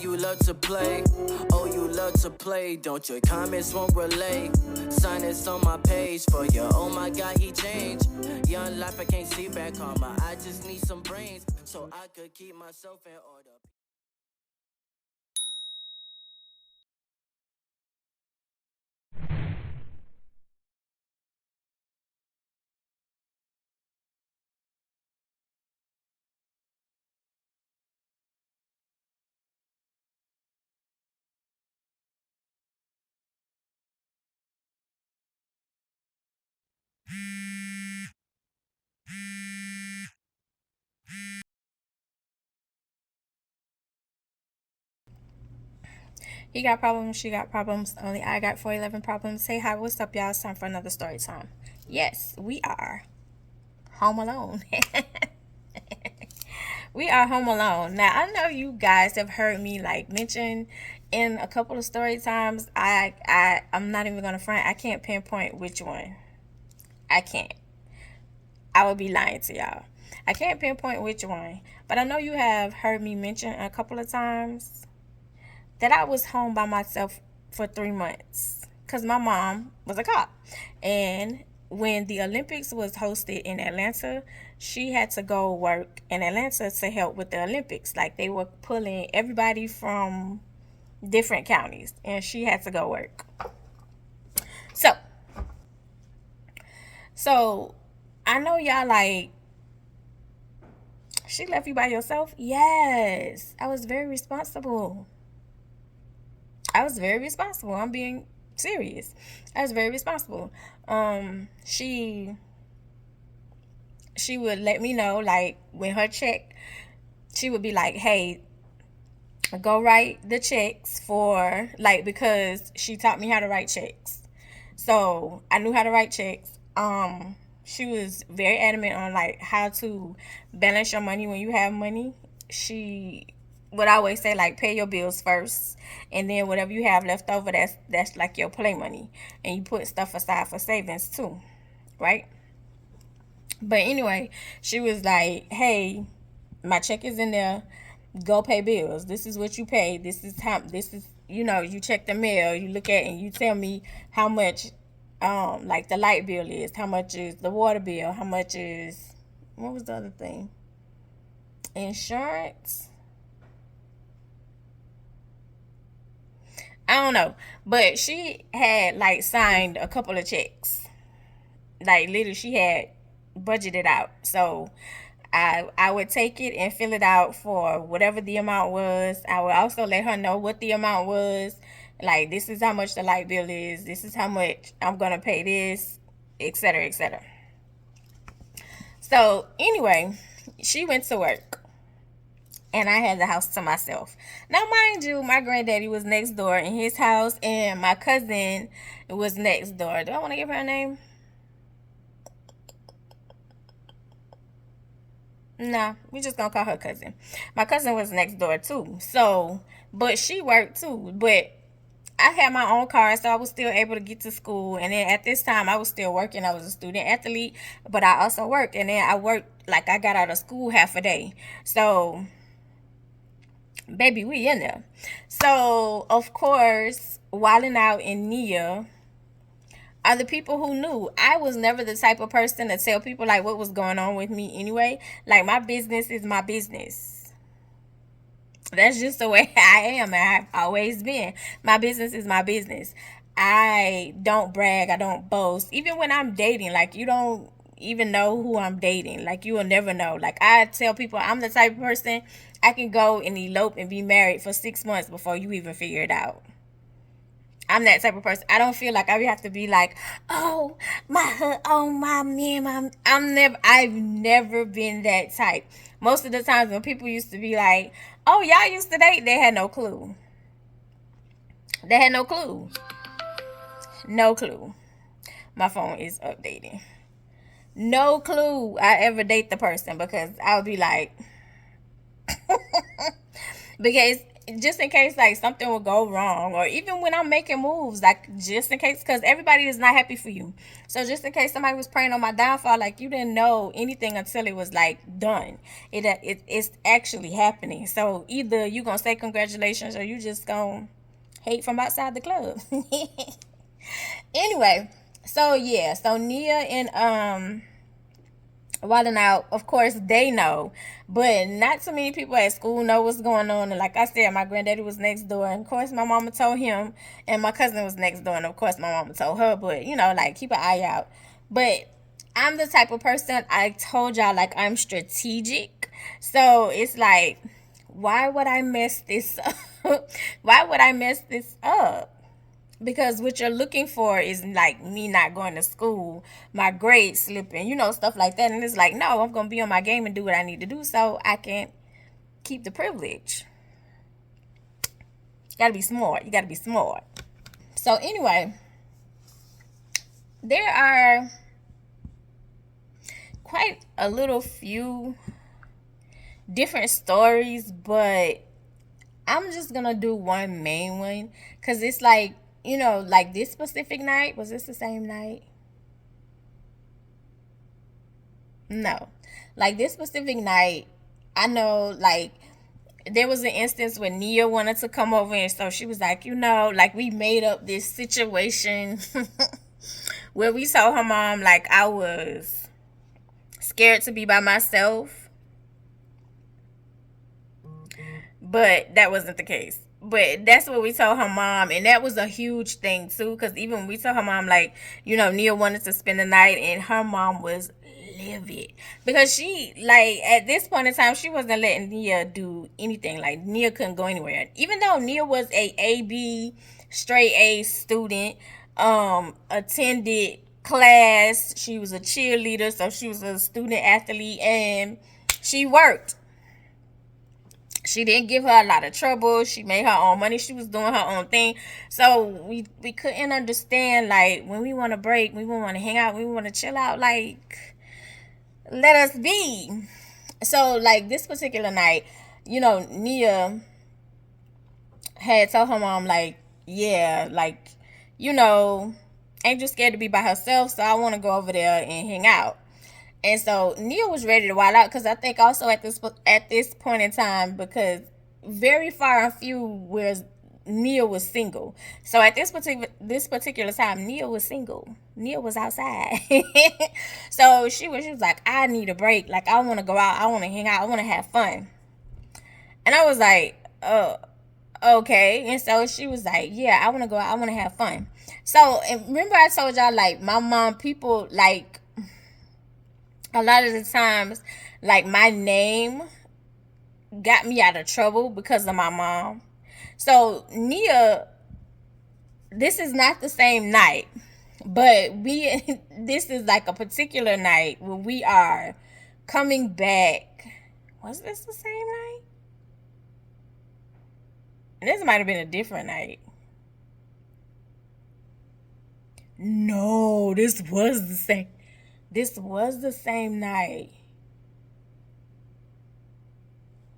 you love to play. Oh, you love to play. Don't your comments won't relay. Sign this on my page for you. Oh my God, he changed. Young life, I can't see back karma. I just need some brains so I could keep myself in order. He got problems, she got problems. Only I got 411 problems. Hey, hi, what's up, y'all? It's time for another story time. Yes, we are home alone. We are home alone. Now, I know you guys have heard me like mention in a couple of story times. I'm not even gonna front. I can't pinpoint which one. I can't. I would be lying to y'all. I can't pinpoint which one, but I know you have heard me mention a couple of times that I was home by myself for 3 months because my mom was a cop. And when the Olympics was hosted in Atlanta, she had to go work in Atlanta to help with the Olympics. Like they were pulling everybody from different counties, and she had to go work. So, so I know y'all like, she left you by yourself? Yes, I was very responsible. I was very responsible. I'm being serious. I was very responsible. She would let me know like when her check, she would be like, "Hey, go write the checks for like," because she taught me how to write checks. So I knew how to write checks. She was very adamant on like how to balance your money when you have money. She would always say like pay your bills first, and then whatever you have left over, that's like your play money, and you put stuff aside for savings too, right? But anyway, she was like, "Hey, my check is in there. Go pay bills. This is what you pay. This is how. This is, you check the mail. You look at it and you tell me how much, like the light bill is. How much is the water bill? How much is, what was the other thing? Insurance. I don't know, but she had like signed a couple of checks. Like literally, she had budgeted out. So I would take it and fill it out for whatever the amount was. I would also let her know what the amount was. Like this is how much the light bill is. This is how much I'm gonna pay this, etc., etc. So anyway, she went to work and I had the house to myself. Now, mind you, my granddaddy was next door in his house, and my cousin was next door. Do I want to give her a name? Nah, we just gonna call her cousin. My cousin was next door too. So, but she worked too. But I had my own car, so I was still able to get to school. And then at this time, I was still working. I was a student athlete, but I also worked. And then I worked like I got out of school half a day. So, baby, we in there. So, of course, wilding out in Nia are the people who knew. I was never the type of person to tell people like what was going on with me anyway. Like my business is my business. That's just the way I am. I've always been. My business is my business. I don't brag. I don't boast. Even when I'm dating, like you don't even know who I'm dating. Like you will never know. Like I tell people I'm the type of person I can go and elope and be married for 6 months before you even figure it out. I'm that type of person. I don't feel like I have to be like, oh oh my man, I've never been that type. Most of the times when people used to be like, oh y'all used to date, they had no clue. They had no clue. No clue. My phone is updating. No clue I ever date the person because I would be like, because just in case like something will go wrong, or even when I'm making moves, like just in case, because everybody is not happy for you. So just in case somebody was praying on my downfall, like you didn't know anything until it was like done. It's actually happening. So either you gonna say congratulations or you just gonna hate from outside the club. Anyway, so yeah, so Nia and wilding out, of course they know, but not too many people at school know what's going on. And like I said, my granddaddy was next door, and of course my mama told him, and my cousin was next door, and of course my mama told her. But you know, like, keep an eye out. But I'm the type of person, I told y'all, like, I'm strategic. So it's like, why would I mess this up? Why would I mess this up? Because what you're looking for is like me not going to school, my grades slipping, stuff like that. And it's like, no, I'm gonna be on my game and do what I need to do so I can keep the privilege. You gotta be smart. You gotta be smart. So anyway, there are quite a little few different stories, but I'm just gonna do one main one because it's like, like this specific night. Was this the same night? No. Like this specific night, I know, like, there was an instance when Nia wanted to come over, and so she was like, like, we made up this situation where we told her mom, like, I was scared to be by myself, but that wasn't the case. But that's what we told her mom, and that was a huge thing too, because even when we told her mom, like, Nia wanted to spend the night, and her mom was livid because she, like, at this point in time, she wasn't letting Nia do anything. Like, Nia couldn't go anywhere, even though Nia was a AB straight A student, attended class, she was a cheerleader, so she was a student athlete, and she worked. She didn't give her a lot of trouble. She made her own money. She was doing her own thing. So we couldn't understand, like, when we want to break, we want to hang out, we want to chill out, like, let us be. So, like, this particular night, Nia had told her mom, like, yeah, like, Angel scared to be by herself, so I want to go over there and hang out. And so Nia was ready to wild out, because I think also at this point in time, because very far and few where Nia was single. So at this particular time, Nia was single. Nia was outside. So she was like, I need a break. Like, I want to go out. I want to hang out. I want to have fun. And I was like, oh, okay. And so she was like, yeah, I want to go out. I want to have fun. So, and remember I told y'all, like, my mom, people, like, a lot of the times, like, my name got me out of trouble because of my mom. So Nia, this is not the same night, but this is like a particular night where we are coming back. Was this the same night? This might have been a different night. No, this was the same. This was the same night.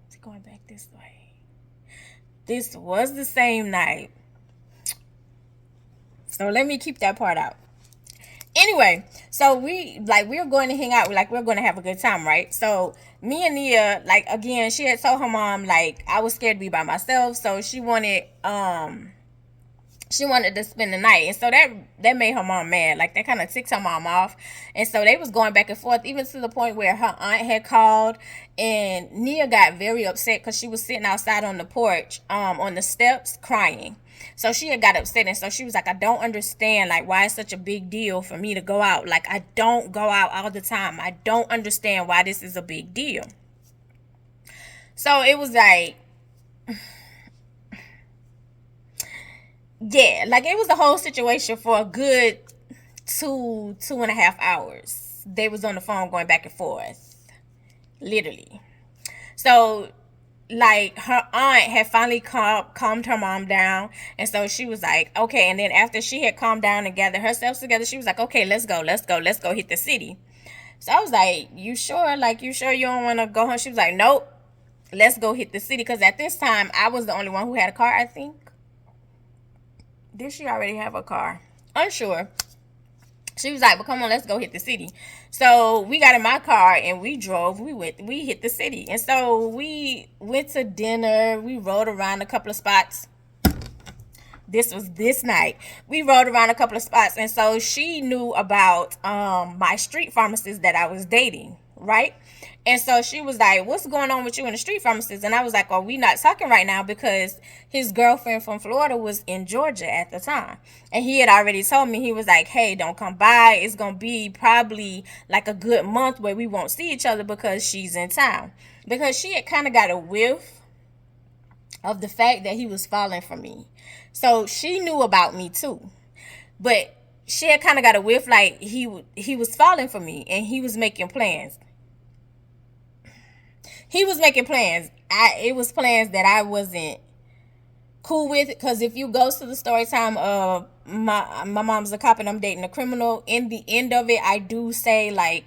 It's going back this way. This was the same night. So let me keep that part out. Anyway, so we're going to hang out. Like, we're going to have a good time, right? So me and Nia, like, again, she had told her mom, like, I was scared to be by myself. So she wanted to spend the night, and so that made her mom mad. Like, that kind of ticked her mom off, and so they was going back and forth, even to the point where her aunt had called, and Nia got very upset because she was sitting outside on the porch, on the steps, crying. So she had got upset, and so she was like, I don't understand, like, why it's such a big deal for me to go out. Like, I don't go out all the time. I don't understand why this is a big deal. So it was like, yeah, like, it was the whole situation for a good 2.5 hours. They was on the phone going back and forth, literally. So, like, her aunt had finally calmed her mom down, and so she was like, okay. And then after she had calmed down and gathered herself together, she was like, okay, let's go hit the city. So I was like, you sure? Like, you sure you don't want to go home? She was like, nope, let's go hit the city. Because at this time, I was the only one who had a car, I think. Did she already have a car? Unsure. She was like, well, come on, let's go hit the city. So we got in my car and we drove. We hit the city. And so we went to dinner. We rode around a couple of spots. This was this night. We rode around a couple of spots. And so she knew about my street pharmacist that I was dating, right? And so she was like, what's going on with you and the street pharmacist? And I was like, oh, we not talking right now because his girlfriend from Florida was in Georgia at the time. And he had already told me, he was like, hey, don't come by. It's going to be probably like a good month where we won't see each other because she's in town. Because she had kind of got a whiff of the fact that he was falling for me. So she knew about me too. But she had kind of got a whiff like he was falling for me and he was making plans. He was making plans. It was plans that I wasn't cool with, because if you go to the story time of my mom's a cop and I'm dating a criminal, in the end of it, I do say like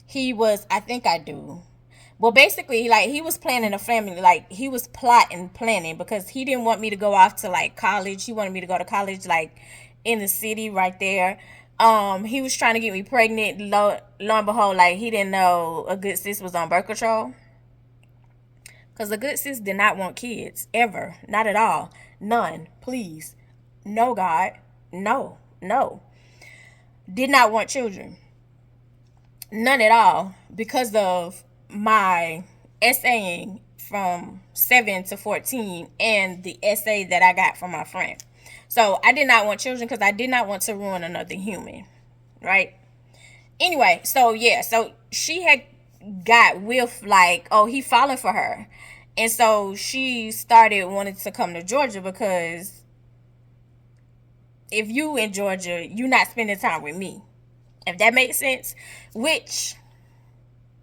he was, I think I do. Well, basically, like he was planning a family, like he was plotting, planning, because he didn't want me to go off to like college. He wanted me to go to college like in the city right there. He was trying to get me pregnant. Lo and behold, like he didn't know a good sis was on birth control. Because a good sis did not want kids, ever. Not at all. None. Please. No, God. No. No. Did not want children. None at all. Because of my essaying from 7 to 14 and the essay that I got from my friend. So I did not want children because I did not want to ruin another human. Right? Anyway, so yeah. So she had got with like, oh, he falling for her. And so she started wanting to come to Georgia because if you in Georgia, you not spending time with me. If that makes sense. Which,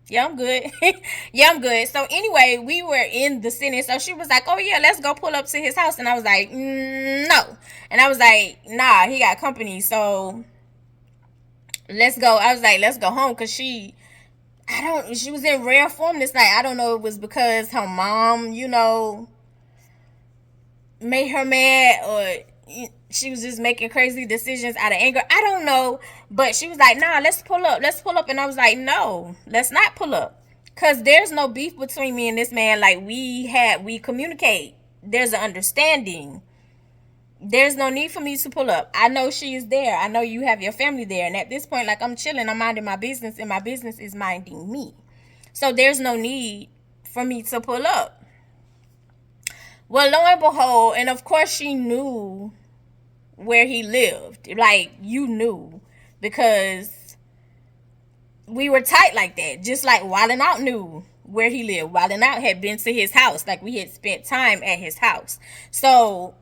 yeah, I'm good. Yeah, I'm good. So anyway, we were in the city. So she was like, oh yeah, let's go pull up to his house. And I was like, no. And I was like, nah, he got company. So let's go. I was like, let's go home. Because she was in rare form this night. I don't know if it was because her mom, made her mad, or she was just making crazy decisions out of anger. I don't know. But she was like, nah, let's pull up. Let's pull up. And I was like, no, let's not pull up. Because there's no beef between me and this man. Like, we communicate. There's an understanding. There's no need for me to pull up. I know she is there. I know you have your family there. And at this point, like, I'm chilling. I'm minding my business. And my business is minding me. So there's no need for me to pull up. Well, lo and behold, and of course she knew where he lived. Like, you knew. Because we were tight like that. Just like Wildin' Out knew where he lived. Wildin' Out had been to his house. Like, we had spent time at his house. So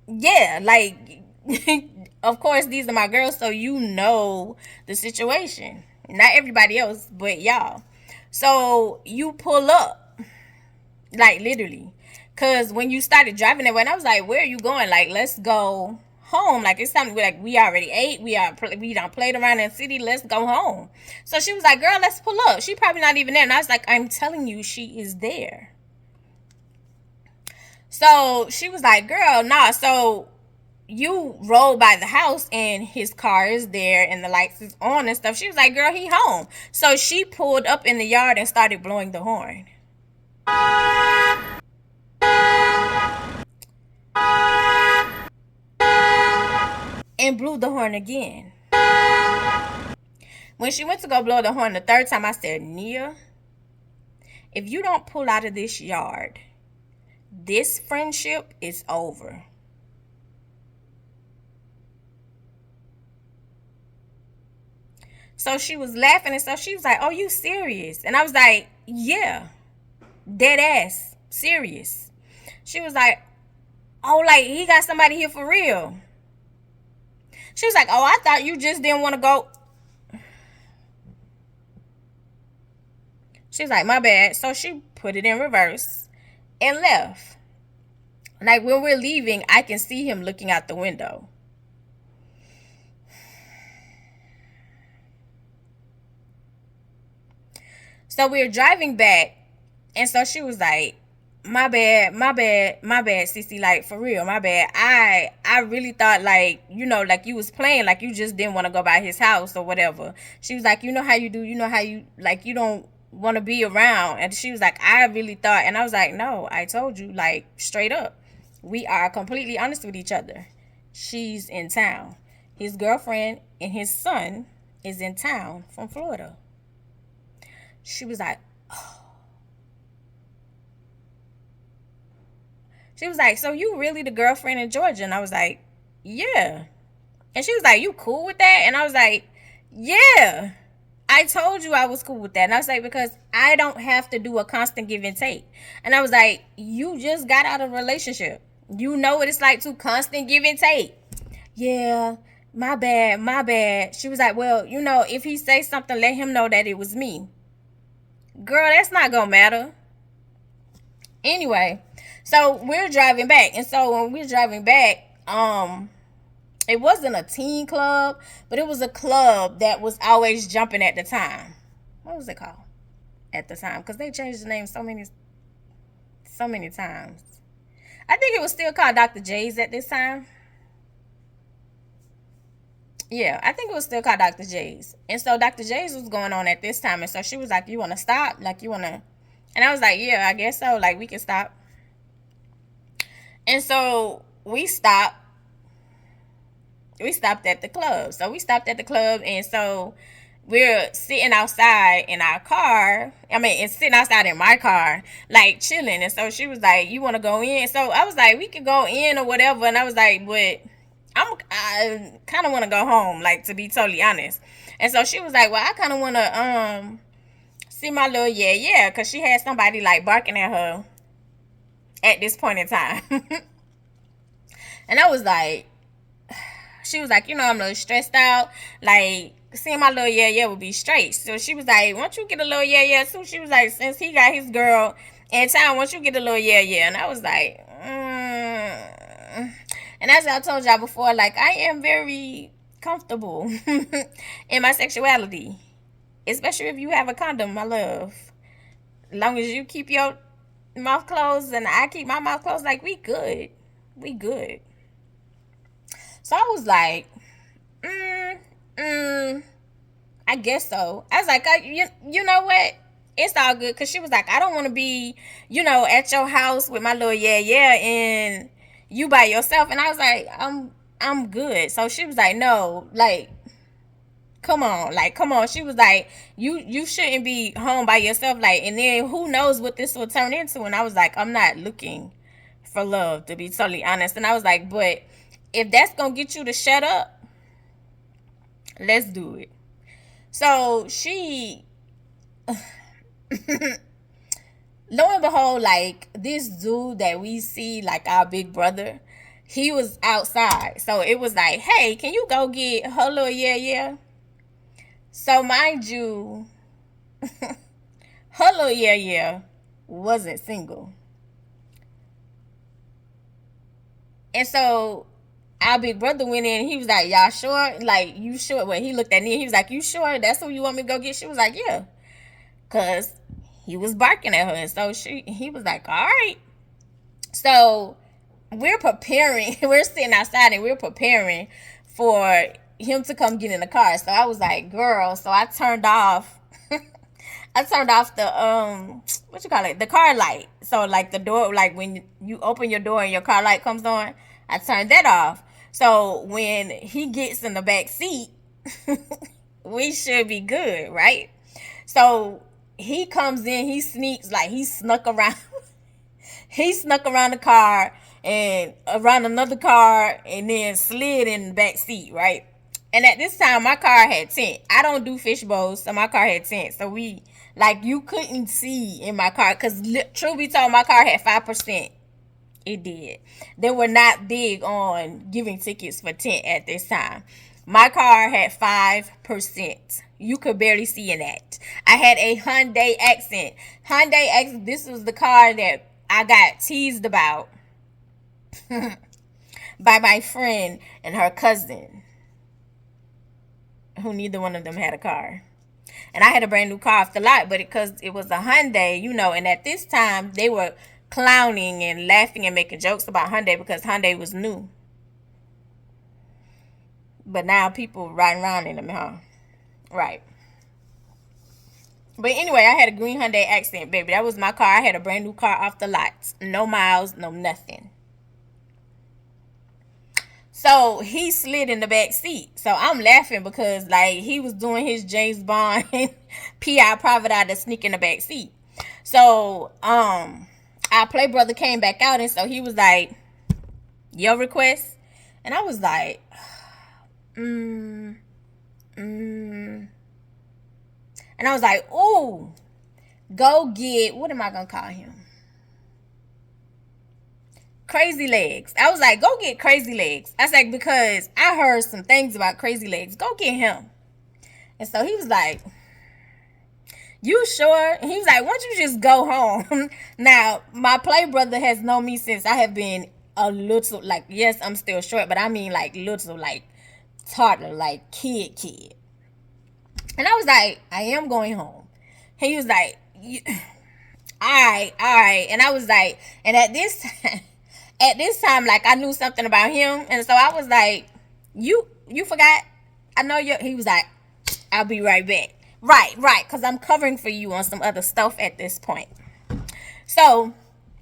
yeah, like, of course, these are my girls, so you know the situation. Not everybody else, but y'all. So you pull up, like, literally. Because when you started driving that way, and I was like, where are you going? Like, let's go home. Like, it's time to be like, we already ate. We done played around in the city. Let's go home. So she was like, girl, let's pull up. She probably not even there. And I was like, I'm telling you, she is there. So she was like, girl, nah. So you roll by the house and his car is there and the lights is on and stuff. She was like, girl, he home. So she pulled up in the yard and started blowing the horn. And blew the horn again. When she went to go blow the horn the third time, I said, Nia, if you don't pull out of this yard, this friendship is over. So she was laughing and stuff. She was like, oh, you serious? And I was like, yeah, dead ass, serious. She was like, oh, like he got somebody here for real. She was like, oh, I thought you just didn't want to go. She was like, my bad. So she put it in reverse and left. Like, when we're leaving, I can see him looking out the window. So we're driving back And so she was like, my bad, my bad, my bad, Cece, like for real, my bad. I really thought like, like you was playing, like you just didn't want to go by his house or whatever. She was like, you know how you do, you know how you like you don't want to be around. And she was like, I really thought, and I was like, no, I told you, like straight up. We are completely honest with each other. She's in town. His girlfriend and his son is in town from Florida. She was like, she was like, so you really the girlfriend in Georgia? And I was like, yeah. And she was like, you cool with that? And I was like, yeah. I told you I was cool with that. And I was like, because I don't have to do a constant give and take. And I was like, you just got out of a relationship. You know what it's like to constant give and take. Yeah, my bad, my bad. She was like, well, if he say something, let him know that it was me. Girl, that's not gonna matter. Anyway, so we're driving back. And so when we're driving back, it wasn't a teen club, but it was a club that was always jumping at the time. What was it called at the time? Because they changed the name so many times. I think it was still called Dr. J's at this time. Yeah, I think it was still called Dr. J's. And so Dr. J's was going on at this time. And so she was like, you want to stop? Like, you want to... And I was like, yeah, I guess so. Like, we can stop. And so we stopped. We stopped at the club. So we stopped at the club. And so we're sitting outside in our car. I mean, it's sitting outside in my car, like chilling. And so she was like, you want to go in? So I was like, we could go in or whatever. And I was like, but I kind of want to go home, like, to be totally honest. And so she was like, well, I kind of want to see my little yeah, because she had somebody like barking at her at this point in time. And I was like, she was like, I'm a little stressed out, like seeing my little yeah would be straight. So she was like, why don't you get a little yeah too? She was like, since he got his girl in town, why don't you get a little yeah? And I was like, And as I told y'all before, like, I am very comfortable in my sexuality, especially if you have a condom, my love. As long as you keep your mouth closed and I keep my mouth closed, like, we good. We good. So I was like, I guess so. I was like, you know what? It's all good. Because she was like, I don't want to be, at your house with my little yeah, and you by yourself. And I was like, I'm good. So she was like, no, like, come on. She was like, you shouldn't be home by yourself. Like, and then who knows what this will turn into. And I was like, I'm not looking for love, to be totally honest. And I was like, but if that's gonna get you to shut up, let's do it. So she lo and behold, like, this dude that we see, like our big brother, he was outside. So it was like, hey, can you go get her little yeah? So mind you, her little yeah wasn't single. And so our big brother went in and he was like, y'all sure? Like, you sure? Well, he looked at me and he was like, you sure that's who you want me to go get? She was like, yeah. Because he was barking at her. And so he was like, all right. So we're preparing. We're sitting outside and we're preparing for him to come get in the car. So I was like, girl. So I turned off. I turned off the what you call it? The car light. So like the door, like when you open your door and your car light comes on, I turned that off. So when he gets in the back seat, we should be good, right? So he comes in, he sneaks, like he snuck around. He snuck around the car and around another car and then slid in the back seat, right? And at this time, my car had tint. I don't do fish bowls, so my car had tint. So you couldn't see in my car. Because truth be told, my car had 5%. It did. They were not big on giving tickets for tint at this time. My car had 5%. You could barely see in that. I had a Hyundai Accent. This was the car that I got teased about by my friend and her cousin, who neither one of them had a car. And I had a brand new car off the lot, but because it was a Hyundai, you know, and at this time they were clowning and laughing and making jokes about Hyundai because Hyundai was new. But now people riding around in them, huh? Right. But anyway, I had a green Hyundai Accent, baby. That was my car. I had a brand new car off the lot. No miles, no nothing. So he slid in the back seat. So I'm laughing because like he was doing his James Bond PI private eye to sneak in the back seat. So our play brother came back out, and so he was like, your request? And I was like, and I was like, ooh, go get, what am I gonna call him? Crazy Legs. I was like, go get Crazy Legs. I was like, because I heard some things about Crazy Legs. Go get him. And so he was like, you sure? And he was like, why don't you just go home? Now, my play brother has known me since I have been a little, like, yes, I'm still short, but I mean like little, like toddler, like kid. And I was like, I am going home. He was like, all right. And I was like, and at this time, like I knew something about him, and so I was like, you forgot? I know you. He was like, I'll be right back. Right, because I'm covering for you on some other stuff at this point. So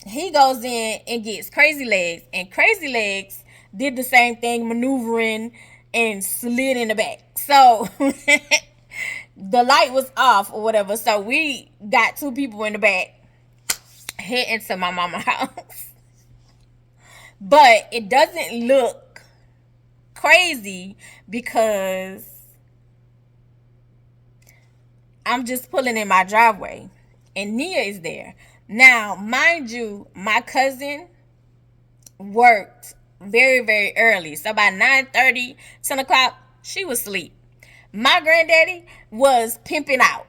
he goes in and gets Crazy Legs, and Crazy Legs did the same thing, maneuvering and slid in the back. So the light was off or whatever. So we got two people in the back heading to my mama's house. But it doesn't look crazy because I'm just pulling in my driveway and Nia is there. Now, mind you, my cousin worked very, very early. So by 9:30, 10 o'clock, she was asleep. My granddaddy was pimping out.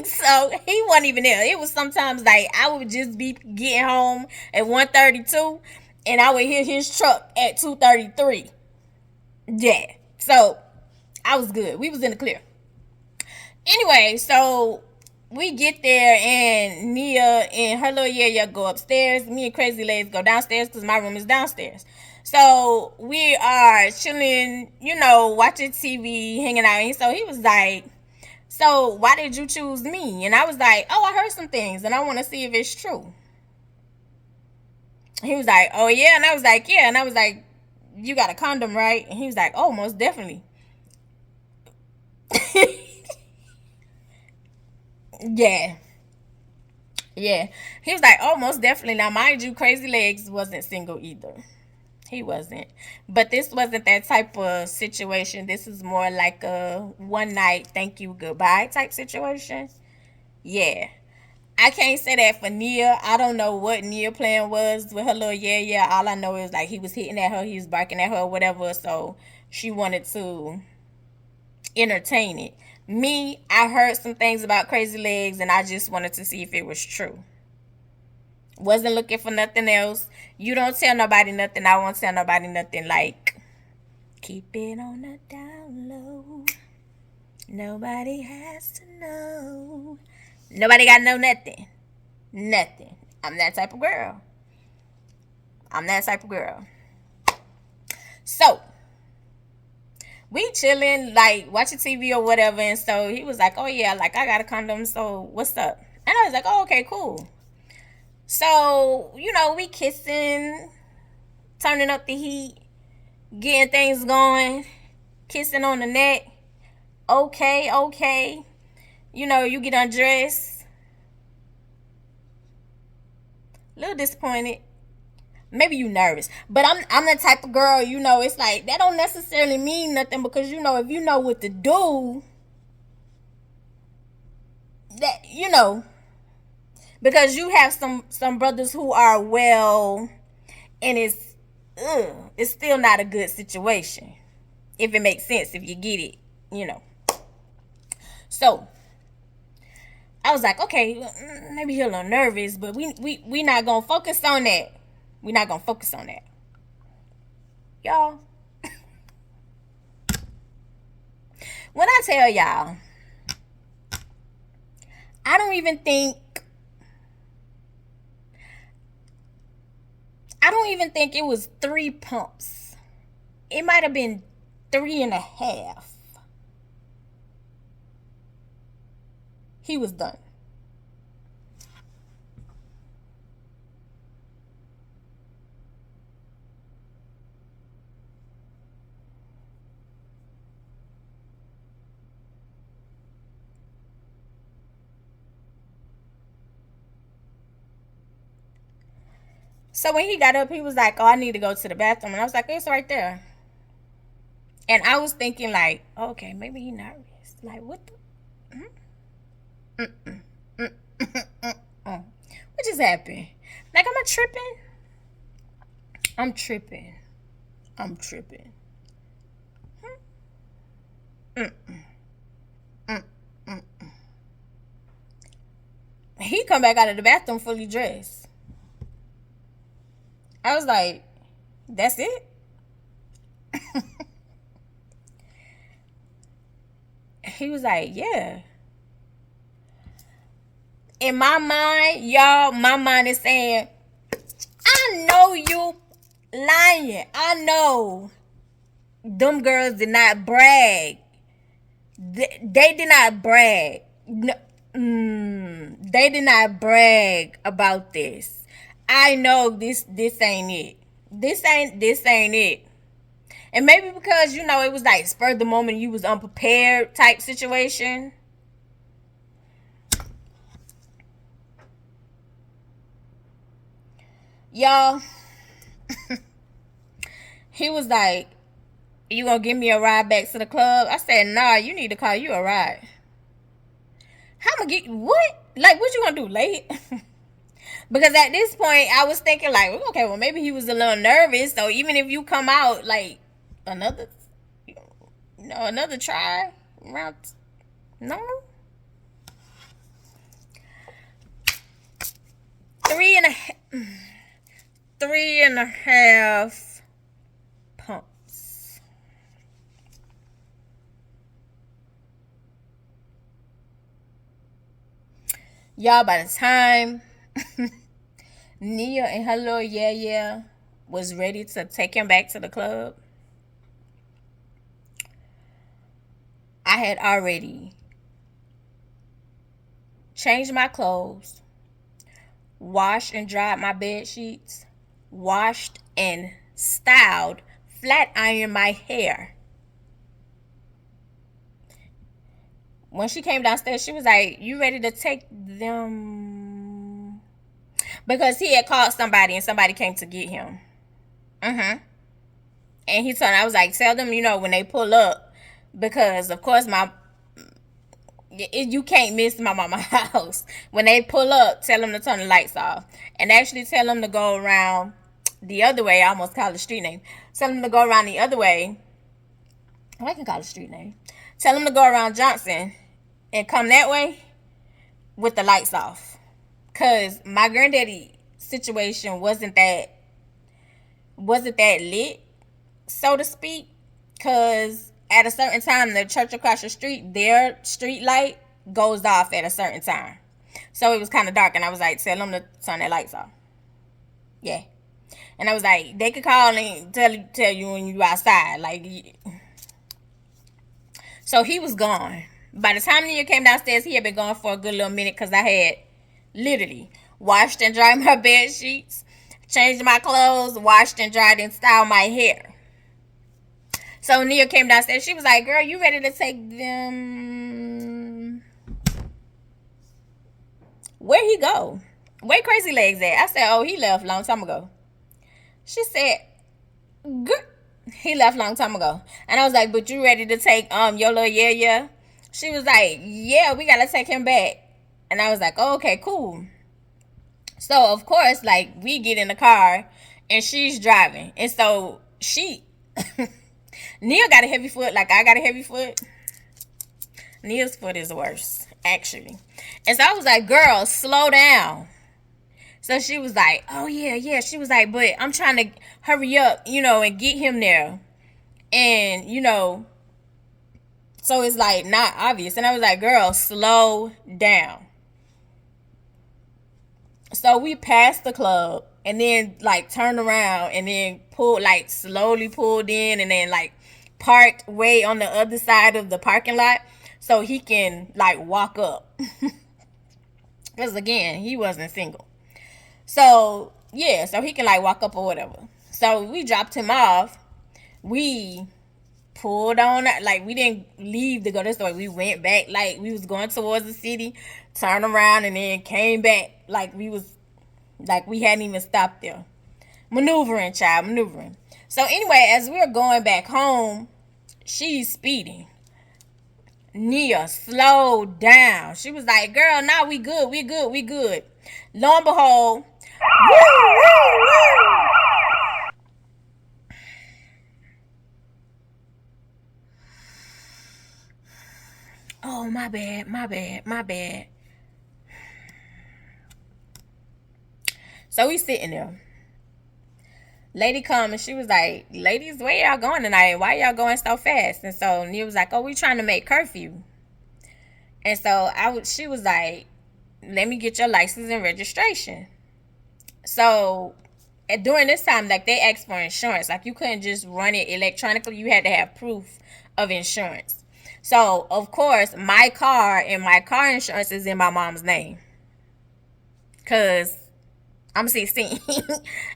So he wasn't even there. It was sometimes like I would just be getting home at 1:32 and I would hit his truck at 2:33. Yeah. So I was good. We was in the clear. Anyway, so we get there and Nia and her little yeah go upstairs. Me and Crazy Legs go downstairs because my room is downstairs. So we are chilling, you know, watching TV, hanging out. And so he was like, so why did you choose me? And I was like, oh, I heard some things and I want to see if it's true. He was like, oh yeah. And I was like, yeah. And I was like, you got a condom, right? And he was like, oh, most definitely. Yeah. He was like, oh, most definitely. Now, mind you, Crazy Legs wasn't single either. He wasn't. But this wasn't that type of situation. This is more like a one night, thank you, goodbye type situation. Yeah. I can't say that for Nia. I don't know what Nia plan was with her little yeah. All I know is like he was hitting at her, he was barking at her, whatever. So she wanted to entertain it. Me, I heard some things about Crazy Legs and I just wanted to see if it was true. Wasn't looking for nothing else. You don't tell nobody nothing. I won't tell nobody nothing. Like, keep it on the down low. Nobody has to know. Nobody got to know nothing. Nothing. I'm that type of girl. So, we chilling, like, watching TV or whatever. And so, he was like, oh, yeah, like, I got a condom. So, what's up? And I was like, oh, okay, cool. So, you know, we kissing, turning up the heat, getting things going, kissing on the neck. Okay. You know, you get undressed. A little disappointed. Maybe you nervous. But I'm the type of girl, you know, it's like, that don't necessarily mean nothing because, you know, if you know what to do, that, you know, because you have some brothers who are well, and it's still not a good situation. If it makes sense, if you get it, you know. So I was like, okay, maybe he's a little nervous, but we not gonna focus on that. We're not gonna focus on that, y'all. When I tell y'all, I don't even think it was 3 pumps. It might have been 3.5. He was done. So when he got up, he was like, "Oh, I need to go to the bathroom," and I was like, "It's right there." And I was thinking, like, okay, maybe he nervous. Like, what the? What just happened? Like, am I tripping? I'm tripping. I'm tripping. He come back out of the bathroom fully dressed. I was like, that's it? He was like, yeah. In my mind, y'all, my mind is saying, I know you lying. I know them girls did not brag. They did not brag. No, they did not brag about this. I know this ain't it. This ain't it. And maybe because, it was like spur of the moment, you was unprepared type situation. Y'all, he was like, "You gonna give me a ride back to the club?" I said, "Nah, you need to call you a ride." How am I get what? Like, what you gonna do, late? Because at this point, I was thinking like, okay, well, maybe he was a little nervous. So even if you come out like another, another try round, no, 3.5 pumps. Y'all, by the time Nia and her little yeah was ready to take him back to the club, I had already changed my clothes, washed and dried my bed sheets, washed and styled, flat ironed my hair. When she came downstairs, she was like, "You ready to take them?" Because he had called somebody and somebody came to get him. And he told me, I was like, "Tell them, when they pull up, because of course you can't miss my mama's house. When they pull up, tell them to turn the lights off, and actually tell them to go around the other way." I almost called the street name. Tell them to go around the other way. Oh, I can call the street name. Tell them to go around Johnson and come that way with the lights off, cause my granddaddy situation wasn't that lit, so to speak. Cause at a certain time, the church across the street, their street light goes off at a certain time. So it was kind of dark, and I was like, tell them to turn their lights off. Yeah. And I was like, they could call and tell you when you outside. Like, so he was gone. By the time Nia came downstairs, he had been gone for a good little minute, because I had literally washed and dried my bed sheets, changed my clothes, washed and dried and styled my hair. So Nia came downstairs. She was like, "Girl, you ready to take them?" Where he go? Where Crazy Legs at? I said, "Oh, he left a long time ago." She said, "Good." He left a long time ago. And I was like, "But you ready to take your little yeah?" She was like, "Yeah, we gotta take him back." And I was like, "Oh, okay, cool." So of course, like, we get in the car and she's driving. And so Nia got a heavy foot, like I got a heavy foot. Nia's foot is worse, actually. And so I was like, "Girl, slow down." So she was like, "Oh, yeah." She was like, "But I'm trying to hurry up, and get him there." And, so it's like not obvious. And I was like, "Girl, slow down." So we passed the club and then like turned around and then pulled, like slowly pulled in, and then like parked way on the other side of the parking lot so he can like walk up. Because again, he wasn't single. So yeah, so he can like walk up or whatever. So we dropped him off. We pulled on, like we didn't leave to go this way. We went back like we was going towards the city, turned around, and then came back like we hadn't even stopped there. Maneuvering, child, maneuvering. So anyway, as we were going back home, she's speeding. Nia slowed down. She was like, "Girl, nah, we good, we good, we good." Lo and behold, woo, woo, woo. Oh, my bad, my bad, my bad. So we sitting there. Lady come and she was like, "Ladies, where y'all going tonight? Why y'all going so fast?" And so Nia was like, "Oh, we trying to make curfew." And so she was like, "Let me get your license and registration." So during this time, like they asked for insurance. Like you couldn't just run it electronically. You had to have proof of insurance. So of course, my car and my car insurance is in my mom's name. Cause I'm 16.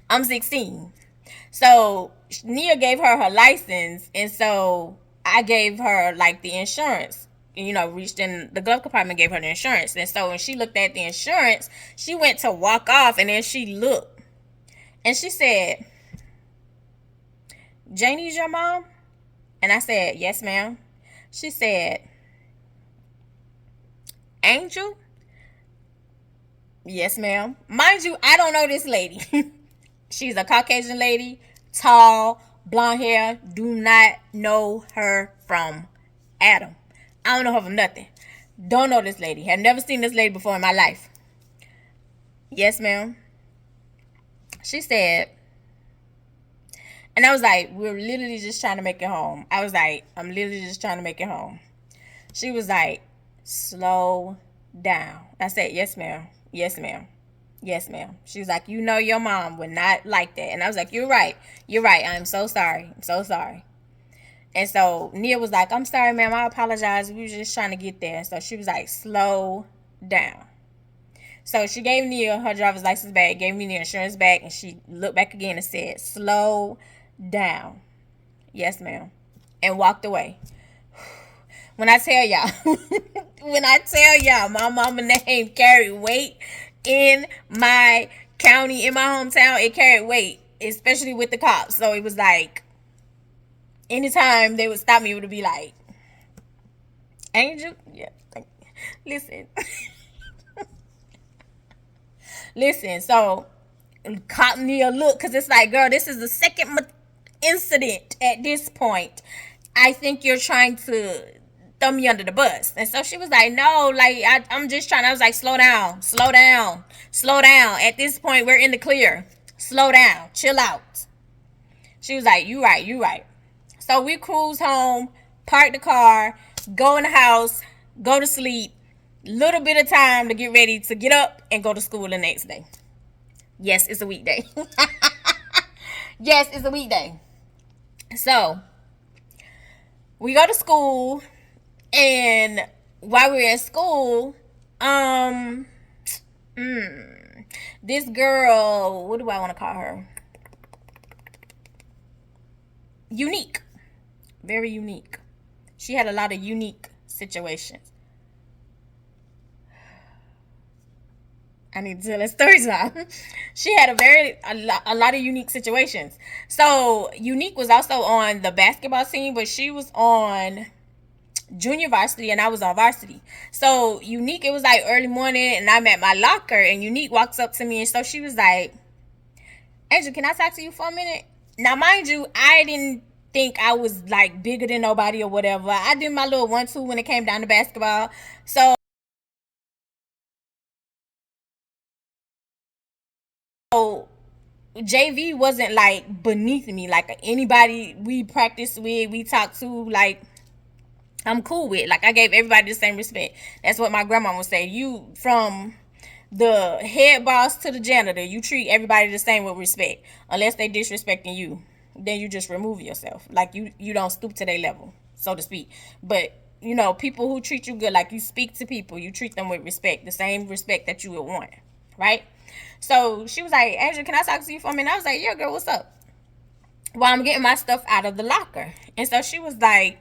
I'm 16. So Nia gave her license, and so I gave her like the insurance. Reached in the glove compartment, gave her the insurance, and so when she looked at the insurance, she went to walk off, and then she looked, and she said, "Janie's your mom?" And I said, "Yes, ma'am." She said, "Angel?" "Yes, ma'am." Mind you, I don't know this lady. She's a Caucasian lady, tall, blonde hair. Do not know her from Adam. I don't know her from nothing. Don't know this lady. Have never seen this lady before in my life. "Yes, ma'am." She said, and I was like, "We're literally just trying to make it home." I was like, "I'm literally just trying to make it home." She was like, "Slow down." I said, "Yes, ma'am. Yes, ma'am. Yes, ma'am." She was like, "Your mom would not like that." And I was like, "You're right. You're right. I'm so sorry. I'm so sorry." And so Nia was like, "I'm sorry, ma'am. I apologize. We were just trying to get there." And so she was like, "Slow down." So she gave Nia her driver's license back, gave me the insurance back, and she looked back again and said, "Slow down." "Yes, ma'am." And walked away. When I tell y'all, my mama name carried weight in my county, in my hometown. It carried weight, especially with the cops. So it was like, anytime they would stop me, it would be like, "Angel?" Yeah. Listen. Listen, so caught me a look, because it's like, "Girl, this is the second incident at this point. I think you're trying to throw me under the bus." And so she was like, "No, like I'm just trying." I was like, "Slow down, slow down, slow down. At this point, we're in the clear. Slow down, chill out." She was like, "You right, you right." So we cruise home, park the car, go in the house, go to sleep. Little bit of time to get ready to get up and go to school the next day. Yes, it's a weekday. Yes, it's a weekday. So we go to school, and while we were in school, this girl, what do I want to call her? Unique. Very unique. She had a lot of unique situations. I need to tell a story time. She had a lot of unique situations. So Unique was also on the basketball team, but she was on junior varsity and I was on varsity. So Unique, it was like early morning and I'm at my locker, and Unique walks up to me, and so she was like, "Angel, can I talk to you for a minute?" Now mind you, I didn't think I was like bigger than nobody or whatever. I did my little 1-2 when it came down to basketball. So JV wasn't like beneath me. Like anybody we practiced with, we talked to, like I'm cool with. Like I gave everybody the same respect. That's what my grandma would say. You from the head boss to the janitor, you treat everybody the same with respect. Unless they disrespecting you, then you just remove yourself. Like you don't stoop to their level, so to speak. But people who treat you good, like you speak to people, you treat them with respect, the same respect that you would want, right? So she was like, Angela, can I talk to you for a minute? I was like, yeah, girl, what's up? Well, I'm getting my stuff out of the locker. And so she was like,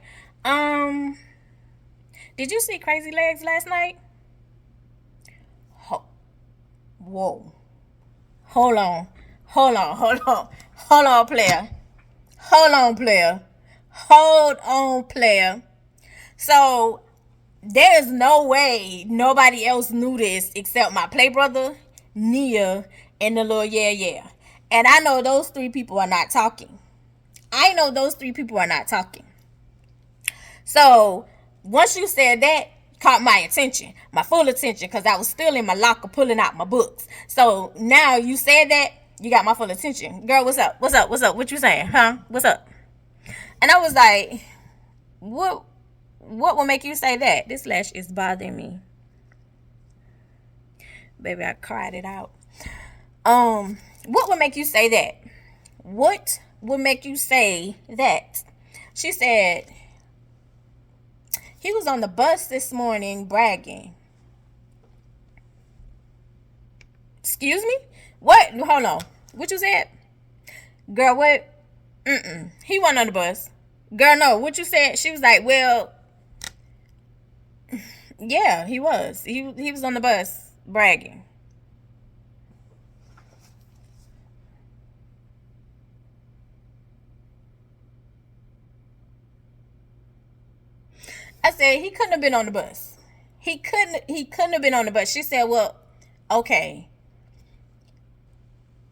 did you see Crazy Legs last night? Whoa. Hold on. Hold on. Hold on. Hold on, player. Hold on, player. Hold on, player. So there is no way nobody else knew this except my play brother, Nia, and the little yeah. And I know those three people are not talking. So once you said that, caught my attention, my full attention, because I was still in my locker pulling out my books. So now you said that, you got my full attention. Girl, what's up? What's up? What's up? What you saying? Huh? What's up? And I was like, what will make you say that? This lash is bothering me. Baby, I cried it out. What would make you say that? What would make you say that? She said, he was on the bus this morning bragging. Excuse me? What? Hold on. What you said? Girl, what? He wasn't on the bus. Girl, no. What you said? She was like, well, yeah, he was. He was on the bus bragging. I said he couldn't have been on the bus. He couldn't have been on the bus. She said, well, okay.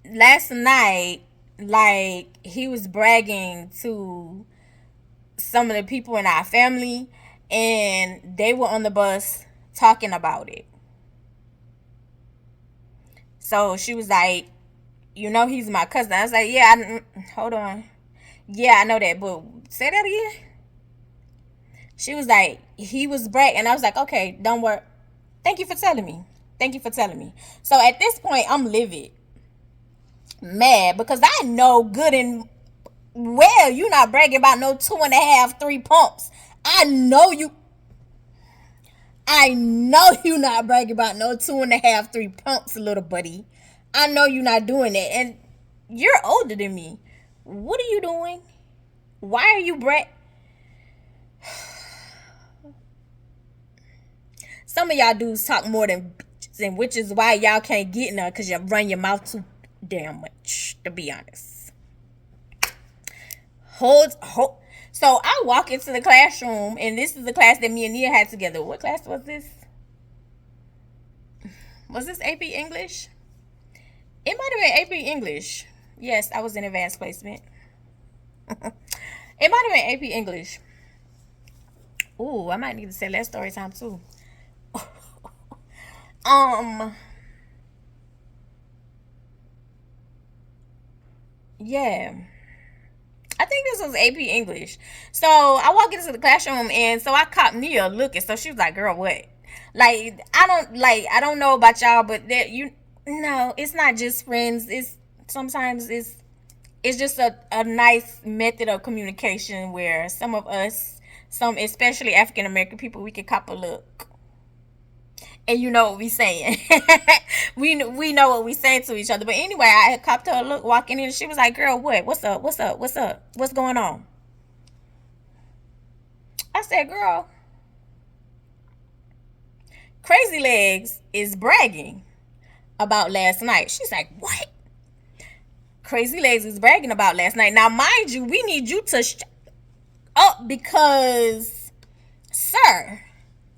Last night, like, he was bragging to some of the people in our family, and they were on the bus talking about it. So she was like, he's my cousin. I was like, yeah, hold on. Yeah, I know that, but say that again. She was like, he was bragging. And I was like, okay, don't worry. Thank you for telling me. So at this point, I'm livid. Mad, because I know good and well you not bragging about no 2.5, 3 pumps. I know you not bragging about no 2.5, 3 pumps, little buddy. I know you not doing that. And you're older than me. What are you doing? Why are you Some of y'all dudes talk more than bitches, and which is why y'all can't get none, because you run your mouth too damn much, to be honest. Hold. So I walk into the classroom, and this is the class that me and Nia had together. What class was this? Was this AP English? It might have been AP English. Yes, I was in advanced placement. It might have been AP English. Ooh, I might need to say that story time too. Yeah. I think this was AP English. So I walk into the classroom, and so I caught Nia looking. So she was like, girl, what? Like, I don't know about y'all, but that it's not just friends. Sometimes it's just a nice method of communication where some of us, especially African American people, we can cop a look. And you know what we saying. we know what we saying to each other. But anyway, I had copped her a look walking in, and she was like, girl, what? What's up? What's going on? I said, girl, Crazy Legs is bragging about last night. She's like, what? Crazy Legs is bragging about last night. Now, mind you, we need you to shut up because, sir,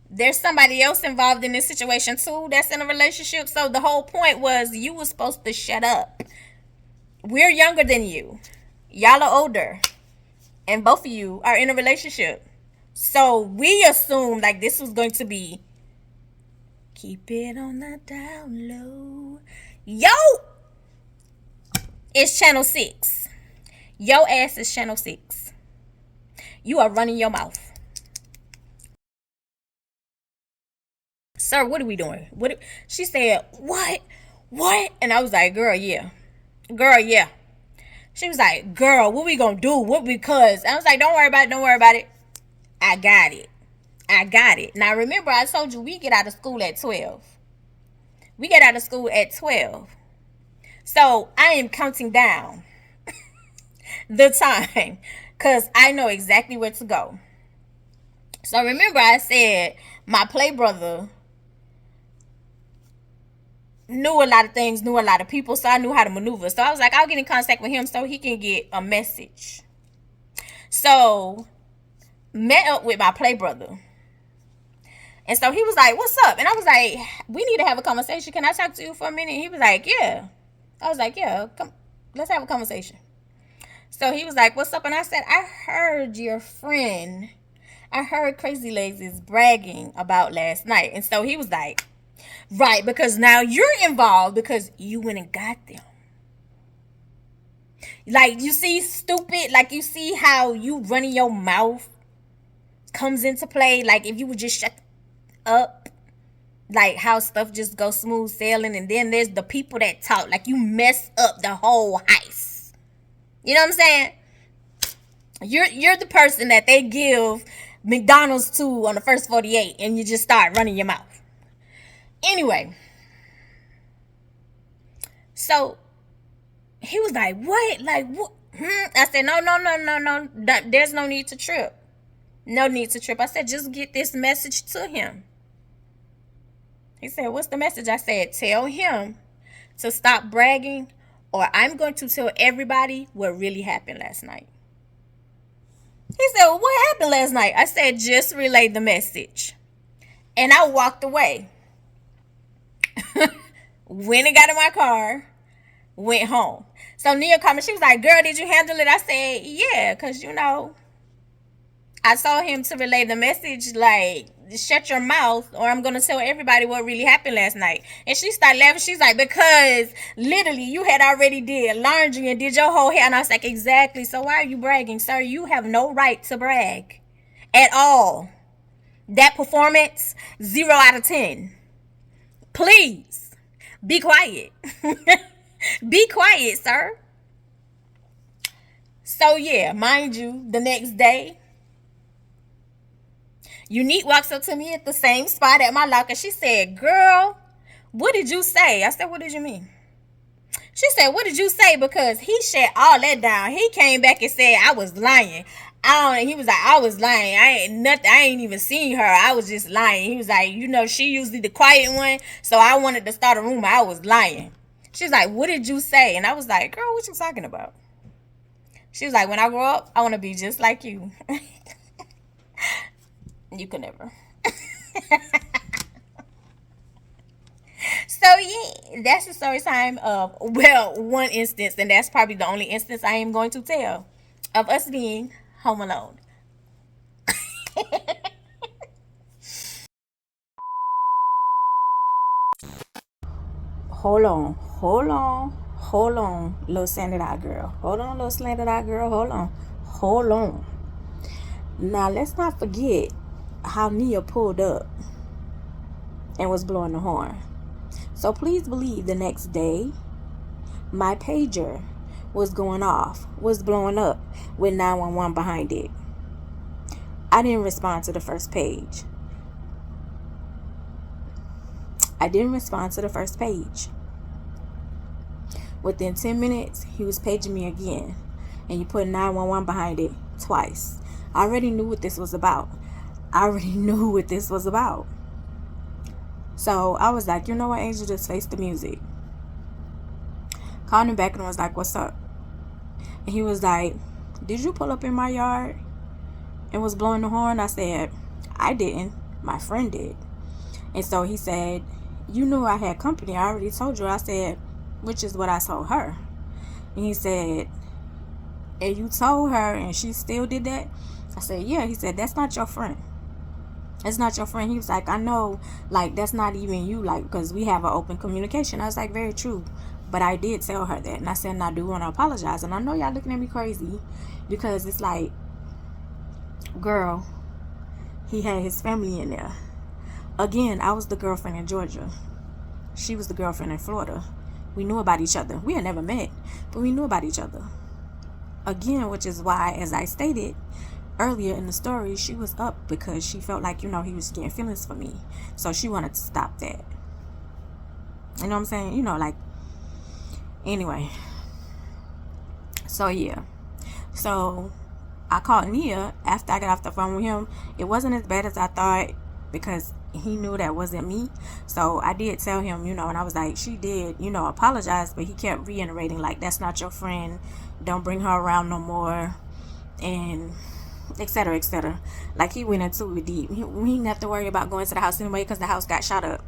there's somebody else involved in this situation too that's in a relationship. So the whole point was you were supposed to shut up. We're younger than you. Y'all are older. And both of you are in a relationship. So we assumed like this was going to be keep it on the down low. Yo! It's channel 6. Yo ass is channel 6. You are running your mouth. Sir, what are we doing? She said, what? What? And I was like, girl, yeah. Girl, yeah. She was like, girl, what we gonna do? What because? I was like, don't worry about it. Don't worry about it. I got it. I got it. Now, remember, I told you we get out of school at 12. We get out of school at 12. So, I am counting down the time because I know exactly where to go. So, remember, I said my play brother knew a lot of things, knew a lot of people, so I knew how to maneuver. So, I was like, I'll get in contact with him so he can get a message. So, met up with my play brother. And so he was like, what's up? And I was like, we need to have a conversation. Can I talk to you for a minute? He was like, yeah. I was like, yeah, come, let's have a conversation. So he was like, what's up? And I said, I heard your friend, I heard Crazy Legs is bragging about last night. And so he was like, right, because now you're involved because you went and got them. Like, you see, stupid, like you see how you running your mouth comes into play. Like, if you would just shut up, like how stuff just goes smooth sailing, and then there's the people that talk like you mess up the whole heist. You know what I'm saying? You're the person that they give McDonald's to on the first 48, and you just start running your mouth. Anyway, so he was like, what? Like, what? I said, no. There's no need to trip. No need to trip. I said, just get this message to him. He said, what's the message? I said, tell him to stop bragging, or I'm going to tell everybody what really happened last night. He said, well, what happened last night? I said, just relay the message. And I walked away. Went and got in my car, went home. So Nia called me. She was like, girl, did you handle it? I said, yeah, because, you know, I told him to relay the message, like, shut your mouth or I'm going to tell everybody what really happened last night. And she started laughing. She's like, because literally you had already did laundry and did your whole hair. And I was like, exactly. So why are you bragging? Sir, you have no right to brag at all. That performance, 0 out of 10. Please be quiet. Be quiet, sir. So yeah, mind you, the next day, Unique walks up to me at the same spot at my locker. She said, girl, what did you say? I said, what did you mean? She said, what did you say? Because he shut all that down. He came back and said, I was lying. He was like, I was lying. I ain't even seen her. I was just lying. He was like, you know, she usually the quiet one. So I wanted to start a rumor. I was lying. She's like, what did you say? And I was like, girl, what you talking about? She was like, when I grow up, I want to be just like you. You could never. So yeah, that's the story time of, well, one instance, and that's probably the only instance I am going to tell of us being home alone. Hold on, little slanted eye girl. Hold on, little slanted eye girl. Hold on. Now let's not forget how Nia pulled up and was blowing the horn. So please believe the next day, my pager was going off, was blowing up with 911 behind it. I didn't respond to the first page. Within 10 minutes, he was paging me again, and you put 911 behind it twice. I already knew what this was about. So I was like, you know what, Angel, just face the music. Called him back and was like, what's up? And he was like, did you pull up in my yard and was blowing the horn? I said, I didn't. My friend did. And so he said, you knew I had company. I already told you. I said, which is what I told her. And he said, and you told her and she still did that? I said, yeah. He said, that's not your friend. It's not your friend. He was like, I know, like, that's not even you, like, because we have an open communication. I was like, very true. But I did tell her that. And I said, and I do want to apologize. And I know y'all looking at me crazy because it's like, girl, he had his family in there. Again, I was the girlfriend in Georgia. She was the girlfriend in Florida. We knew about each other. We had never met, but we knew about each other. Again, which is why, as I stated earlier in the story, she was up because she felt like, he was getting feelings for me. So she wanted to stop that. You know what I'm saying? Like, anyway. So, yeah. So, I called Nia after I got off the phone with him. It wasn't as bad as I thought because he knew that wasn't me. So, I did tell him, and I was like, she did, apologize, but he kept reiterating, like, that's not your friend. Don't bring her around no more. And etc., etc. Like, he went into it deep. We didn't have to worry about going to the house anyway because the house got shot up.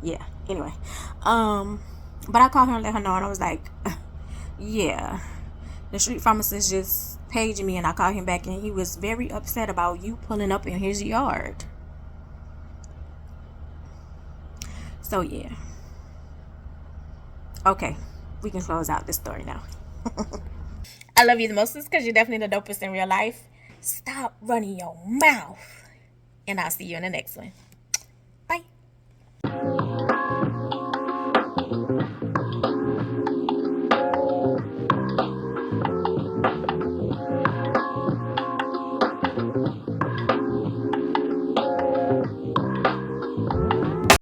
Yeah, anyway. But I called her and let her know, and I was like, yeah, the street pharmacist just paged me, and I called him back, and he was very upset about you pulling up in his yard. So, yeah. Okay, we can close out this story now. I love you the most because you're definitely the dopest in real life. Stop running your mouth. And I'll see you in the next one. Bye.